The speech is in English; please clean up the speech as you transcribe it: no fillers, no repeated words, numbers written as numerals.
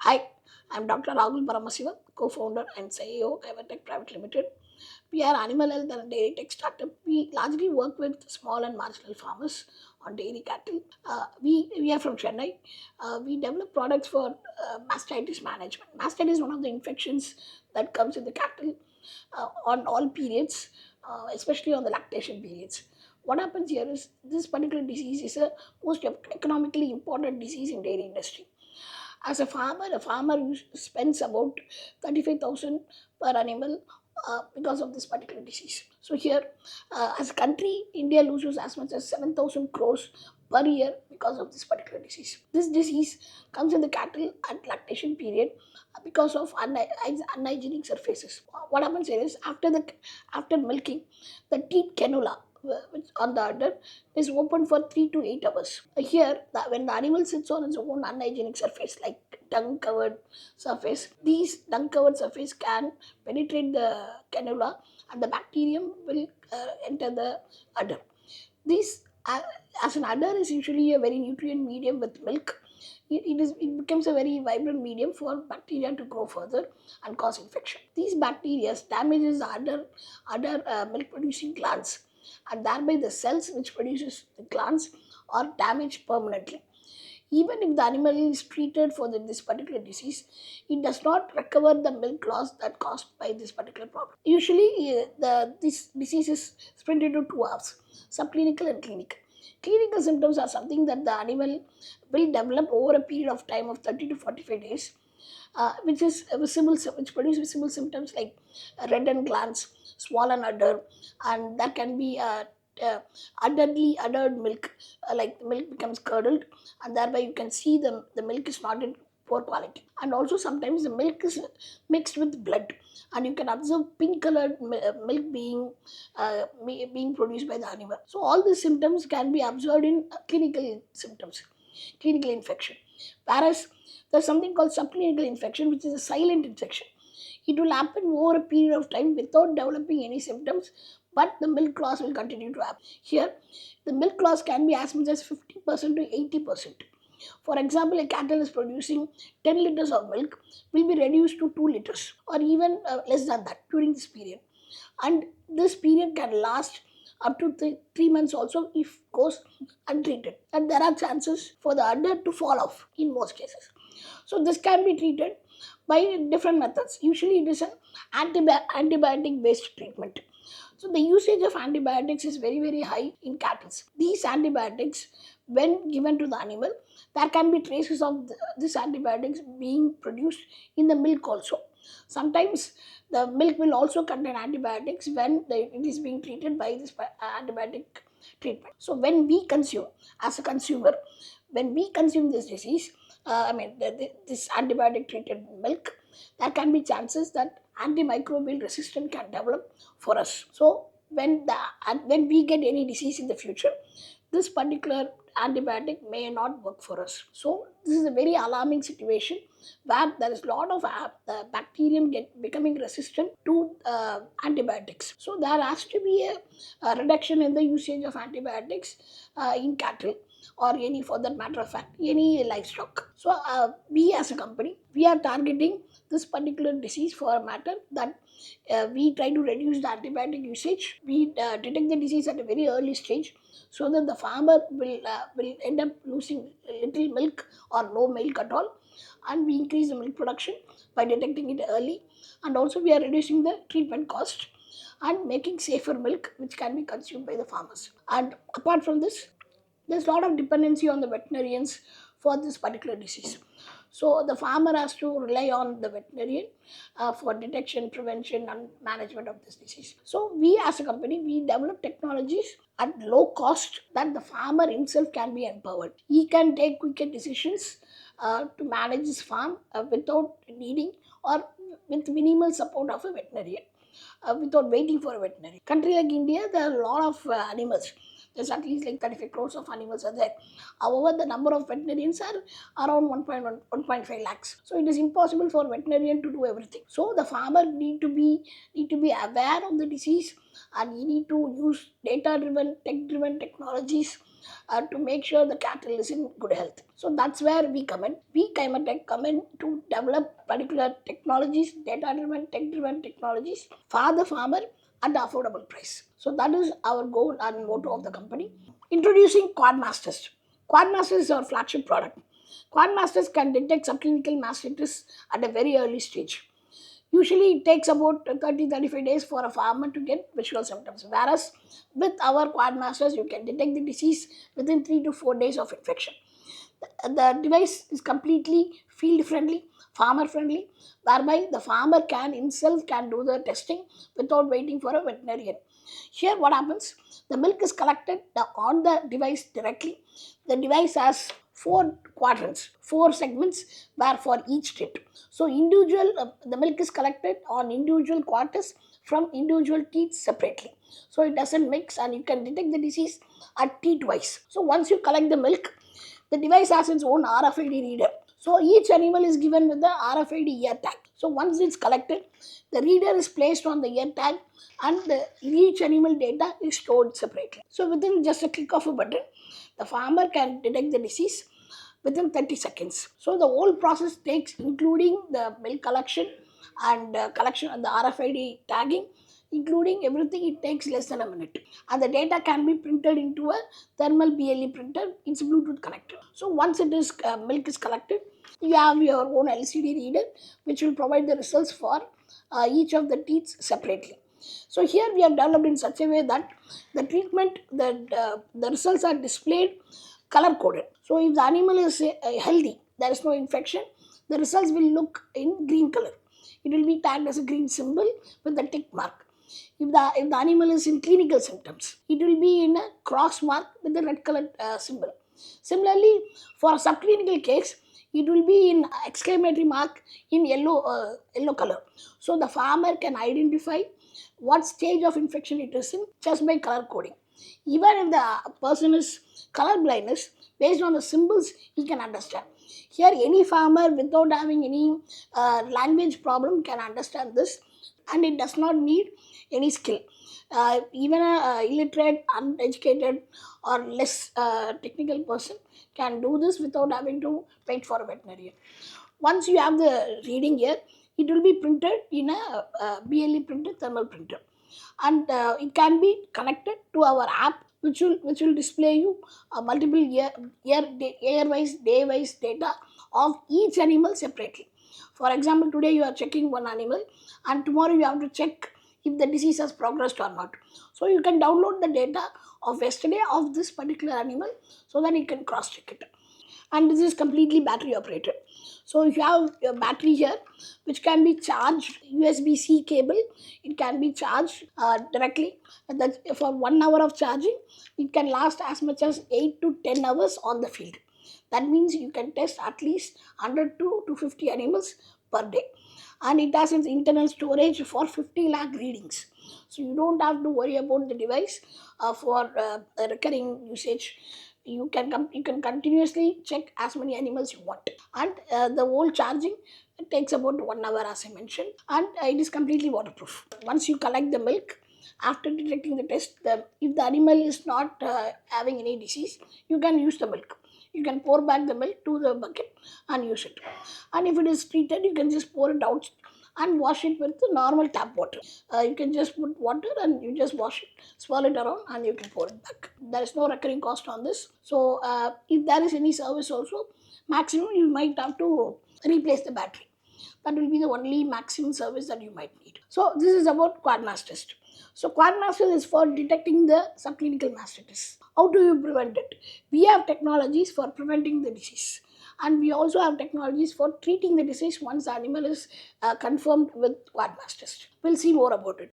Hi, I'm Dr. Rahul Paramasivan, co-founder and CEO Evertech Private Limited. We are animal health and dairy tech startup. We largely work with small and marginal farmers on dairy cattle. We are from Chennai. We develop products for mastitis management. Mastitis is one of the infections that comes in the cattle on all periods, especially on the lactation periods. What happens here is this particular disease is a most economically important disease in dairy industry. As a farmer spends about 35,000 per animal because of this particular disease. So here, as a country, India loses as much as 7,000 crores per year because of this particular disease. This disease comes in the cattle at lactation period because of unhygienic surfaces. What happens here is after milking, the teat cannula which on the udder is open for 3 to 8 hours. Here, when the animal sits on its own unhygienic surface, like dung covered surface, these dung covered surface can penetrate the cannula and the bacterium will enter the udder. This, as an udder, is usually a very nutrient medium with milk. It becomes a very vibrant medium for bacteria to grow further and cause infection. These bacteria damages the udder milk producing glands, and thereby the cells which produces the glands are damaged permanently. Even if the animal is treated for this particular disease, it does not recover the milk loss that caused by this particular problem. Usually, this disease is split into two halves: subclinical and clinical. Clinical symptoms are something that the animal will develop over a period of time of 30 to 45 days, which produce visible symptoms like reddened glands, swollen udder, and there can be uddered milk, like the milk becomes curdled, and thereby you can see the milk is not in poor quality. And also sometimes the milk is mixed with blood, and you can observe pink colored milk being produced by the animal. So all these symptoms can be observed in clinical symptoms, clinical infection. Whereas there's something called subclinical infection, which is a silent infection. It will happen over a period of time without developing any symptoms, but the milk loss will continue to happen. Here, the milk loss can be as much as 50% to 80%. For example, a cattle is producing 10 liters of milk will be reduced to 2 liters or even less than that during this period. And this period can last up to 3 months also if goes untreated. And there are chances for the udder to fall off in most cases. So this can be treated by different methods. Usually it is an antibiotic based treatment. So the usage of antibiotics is very high in cattle. These antibiotics, when given to the animal, there can be traces of this antibiotics being produced in the milk also. Sometimes the milk will also contain antibiotics when it is being treated by this antibiotic treatment. So when we consume, as a consumer, when we consume this disease, this antibiotic treated milk, there can be chances that antimicrobial resistance can develop for us. So when we get any disease in the future, this particular antibiotic may not work for us. So this is a very alarming situation where there is a lot of bacterium becoming resistant to antibiotics. So there has to be a reduction in the usage of antibiotics in cattle, or any, for that matter of fact, any livestock. So we as a company, we are targeting this particular disease for a matter that we try to reduce the antibiotic usage. We detect the disease at a very early stage, so that the farmer will end up losing little milk or no milk at all, and we increase the milk production by detecting it early. And also we are reducing the treatment cost and making safer milk which can be consumed by the farmers. And apart from this, there's a lot of dependency on the veterinarians for this particular disease. So the farmer has to rely on the veterinarian for detection, prevention, and management of this disease. So we as a company, we develop technologies at low cost that the farmer himself can be empowered. He can take quicker decisions to manage his farm without needing or with minimal support of a veterinarian, without waiting for a veterinary. Country like India, there are a lot of animals. There's at least like 35 crores of animals are there. However, the number of veterinarians are around 1.5 lakhs. So it is impossible for a veterinarian to do everything. So the farmer need to be aware of the disease, and he need to use data-driven, tech-driven technologies to make sure the cattle is in good health. So that's where we come in. We Chimatech come in to develop particular technologies, data-driven, tech-driven technologies for the farmer at the affordable price. So that is our goal and motto of the company. Introducing Quadmasters. Quadmasters is our flagship product. Quadmasters can detect subclinical mastitis at a very early stage. Usually it takes about 30-35 days for a farmer to get visual symptoms. Whereas with our Quadmasters, you can detect the disease within 3 to 4 days of infection. The device is completely field friendly, farmer friendly, whereby the farmer can himself can do the testing without waiting for a veterinarian. Here what happens, the milk is collected on the device directly. The device has 4 quadrants, 4 segments where for each teat. So individual the milk is collected on individual quarters from individual teeth separately. So it doesn't mix and you can detect the disease at teat wise. So once you collect the milk, the device has its own RFID reader. So each animal is given with the RFID ear tag. So once it's collected, the reader is placed on the ear tag and each animal data is stored separately. So within just a click of a button, the farmer can detect the disease within 30 seconds. So the whole process takes, including the milk collection and collection and the RFID tagging, including everything, it takes less than a minute. And the data can be printed into a thermal BLE printer. It's Bluetooth connected. So once it is milk is collected, you have your own LCD reader which will provide the results for each of the teats separately. So here we have developed in such a way that the treatment, the results are displayed color coded. So if the animal is healthy, there is no infection, the results will look in green color. It will be tagged as a green symbol with the tick mark. If the animal is in clinical symptoms, it will be in a cross mark with the red colored symbol. Similarly, for a subclinical case, it will be in exclamatory mark in yellow color. So the farmer can identify what stage of infection it is in just by color coding. Even if the person is color blindness, based on the symbols, he can understand. Here, any farmer without having any language problem can understand this, and it does not need any skill. Even a illiterate, uneducated, or less technical person can do this without having to wait for a veterinarian. Once you have the reading here, it will be printed in a BLE printer, thermal printer, and it can be connected to our app, which will display you multiple year wise, day wise data of each animal separately. For example, today you are checking one animal, and tomorrow you have to check if the disease has progressed or not. So you can download the data of yesterday of this particular animal so that you can cross check it. And this is completely battery operated. So if you have your battery here, which can be charged USB-C cable, it can be charged directly. And that for 1 hour of charging, it can last as much as 8 to 10 hours on the field. That means you can test at least 100 to 250 animals per day. And it has its internal storage for 50 lakh readings. So you don't have to worry about the device for recurring usage. You can continuously check as many animals you want, and the whole charging, it takes about 1 hour, as I mentioned, and it is completely waterproof. Once you collect the milk, after detecting the test, if the animal is not having any disease, you can use the milk. You can pour back the milk to the bucket and use it. And if it is treated, you can just pour it out and wash it with the normal tap water. You can just put water and you just wash it, swirl it around, and you can pour it back. There is no recurring cost on this. So if there is any service also, maximum you might have to replace the battery. That will be the only maximum service that you might need. So this is about Quadmasters. So Quadmasters is for detecting the subclinical mastitis. How do you prevent it? We have technologies for preventing the disease, and we also have technologies for treating the disease once the animal is confirmed with Quadmasters. We'll see more about it.